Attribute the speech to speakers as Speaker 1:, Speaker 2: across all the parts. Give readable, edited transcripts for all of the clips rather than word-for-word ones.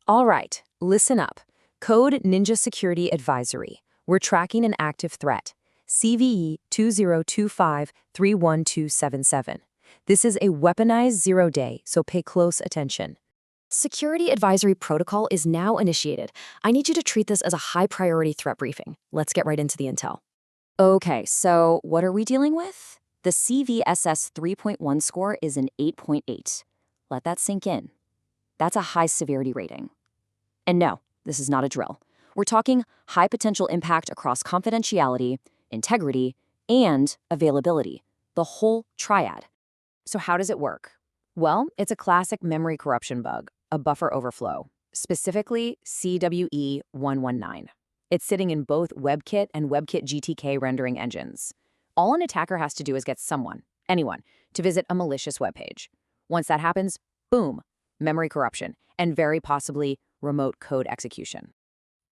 Speaker 1: All right, listen up. Code Ninja Security Advisory. We're tracking an active threat. CVE 2025-31277. This is a weaponized zero-day, so pay close attention.
Speaker 2: Security Advisory Protocol is now initiated. I need you to treat this as a high-priority threat briefing. Let's get right into the intel.
Speaker 1: Okay, so what are we dealing with? The CVSS 3.1 score is an 8.8. Let that sink in. That's a high severity rating. And no, this is not a drill. We're talking high potential impact across confidentiality, integrity, and availability, the whole triad. So how does it work? Well, it's a classic memory corruption bug, a buffer overflow, specifically CWE119. It's sitting in both WebKit and WebKitGTK rendering engines. All an attacker has to do is get someone, anyone, to visit a malicious web page. Once that happens, boom, memory corruption, and very possibly remote code execution.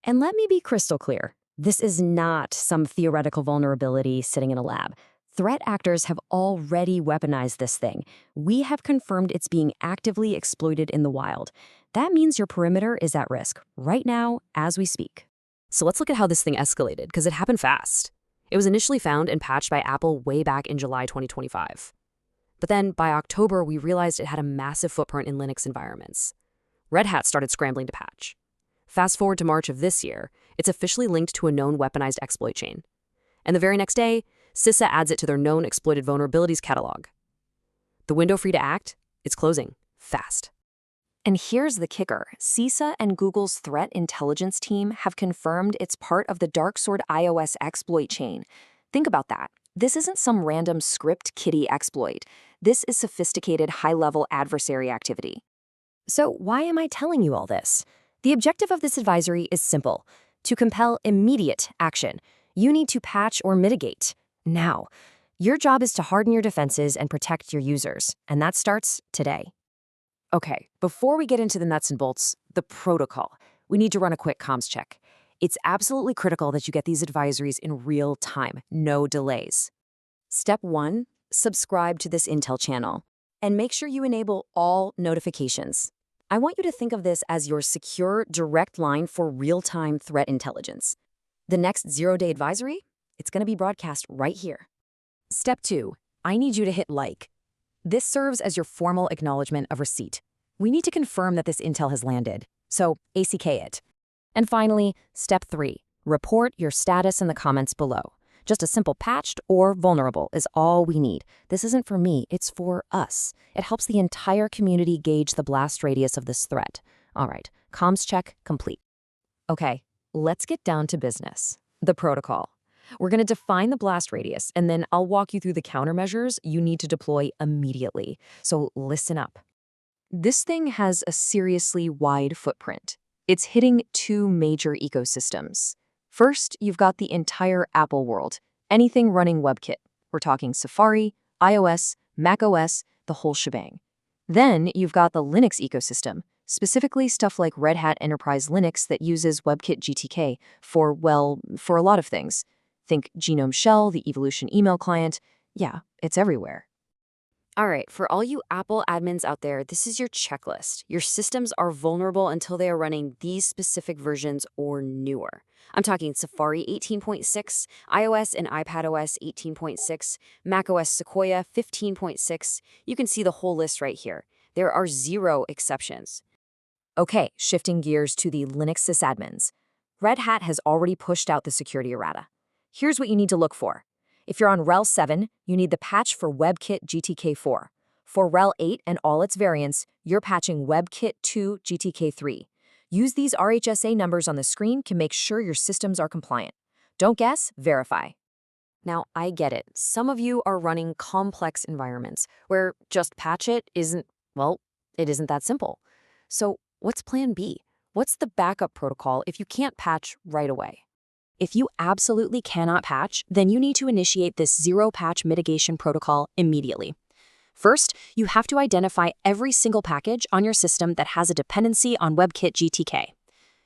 Speaker 2: And let me be crystal clear. This is not some theoretical vulnerability sitting in a lab. Threat actors have already weaponized this thing. We have confirmed it's being actively exploited in the wild. That means your perimeter is at risk right now as we speak.
Speaker 3: So let's look at how this thing escalated, because it happened fast. It was initially found and patched by Apple way back in July 2025. But then by October, we realized it had a massive footprint in Linux environments. Red Hat started scrambling to patch. Fast forward to March of this year, it's officially linked to a known weaponized exploit chain. And the very next day, CISA adds it to their known exploited vulnerabilities catalog. The window for you to act, it's closing, fast.
Speaker 1: And here's the kicker. CISA and Google's threat intelligence team have confirmed it's part of the Darksword iOS exploit chain. Think about that. This isn't some random script kiddie exploit. This is sophisticated high-level adversary activity.
Speaker 2: So why am I telling you all this? The objective of this advisory is simple: to compel immediate action. You need to patch or mitigate now. Your job is to harden your defenses and protect your users, and that starts today.
Speaker 1: Okay, before we get into the nuts and bolts, the protocol, we need to run a quick comms check. It's absolutely critical that you get these advisories in real time, no delays. Step 1, subscribe to this Intel channel, and make sure you enable all notifications. I want you to think of this as your secure, direct line for real-time threat intelligence. The next zero-day advisory, it's going to be broadcast right here. Step 2, I need you to hit like. This serves as your formal acknowledgement of receipt. We need to confirm that this intel has landed, so ACK it. And finally, step 3, report your status in the comments below. Just a simple patched or vulnerable is all we need. This isn't for me, it's for us. It helps the entire community gauge the blast radius of this threat. All right, comms check complete. Okay, let's get down to business. The protocol. We're going to define the blast radius, and then I'll walk you through the countermeasures you need to deploy immediately. So listen up. This thing has a seriously wide footprint. It's hitting 2 major ecosystems. First, you've got the entire Apple world, anything running WebKit. We're talking Safari, iOS, macOS, the whole shebang. Then you've got the Linux ecosystem, specifically stuff like Red Hat Enterprise Linux that uses WebKitGTK for a lot of things. Think Genome Shell, the Evolution email client. Yeah, it's everywhere.
Speaker 2: All right, for all you Apple admins out there, this is your checklist. Your systems are vulnerable until they are running these specific versions or newer. I'm talking Safari 18.6, iOS and iPadOS 18.6, macOS Sequoia 15.6. You can see the whole list right here. There are 0 exceptions.
Speaker 1: Okay, shifting gears to the Linux sysadmins. Red Hat has already pushed out the security errata. Here's what you need to look for. If you're on RHEL 7, you need the patch for WebKit-GTK4. For RHEL 8 and all its variants, you're patching WebKit-2-GTK3. Use these RHSA numbers on the screen to make sure your systems are compliant. Don't guess, verify. Now, I get it. Some of you are running complex environments where just patch it isn't that simple. So what's plan B? What's the backup protocol if you can't patch right away? If you absolutely cannot patch, then you need to initiate this zero-patch mitigation protocol immediately. First, you have to identify every single package on your system that has a dependency on WebKit-GTK.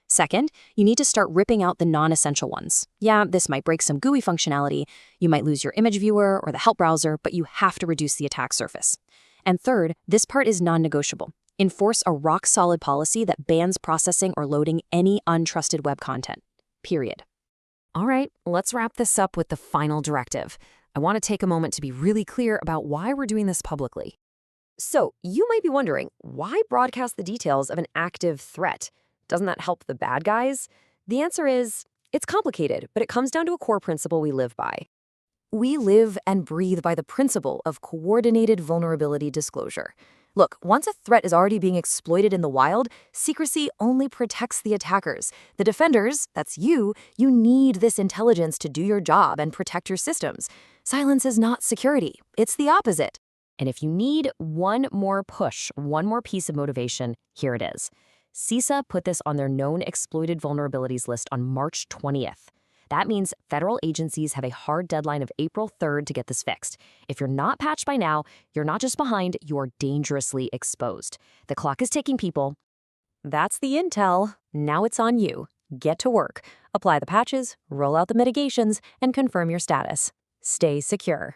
Speaker 1: Second, you need to start ripping out the non-essential ones. Yeah, this might break some GUI functionality, you might lose your image viewer or the help browser, but you have to reduce the attack surface. And third, this part is non-negotiable.
Speaker 3: Enforce a rock-solid policy that bans processing or loading any untrusted web content. Period.
Speaker 1: All right, let's wrap this up with the final directive. I want to take a moment to be really clear about why we're doing this publicly.
Speaker 2: So, you might be wondering, why broadcast the details of an active threat? Doesn't that help the bad guys? The answer is, it's complicated, but it comes down to a core principle we live by. We live and breathe by the principle of coordinated vulnerability disclosure. Look, once a threat is already being exploited in the wild, secrecy only protects the attackers. The defenders, that's you need this intelligence to do your job and protect your systems. Silence is not security. It's the opposite. And if you need one more push, one more piece of motivation, here it is. CISA put this on their known exploited vulnerabilities list on March 20th. That means federal agencies have a hard deadline of April 3rd to get this fixed. If you're not patched by now, you're not just behind, you're dangerously exposed. The clock is ticking, people. That's the intel. Now it's on you. Get to work. Apply the patches, roll out the mitigations, and confirm your status. Stay secure.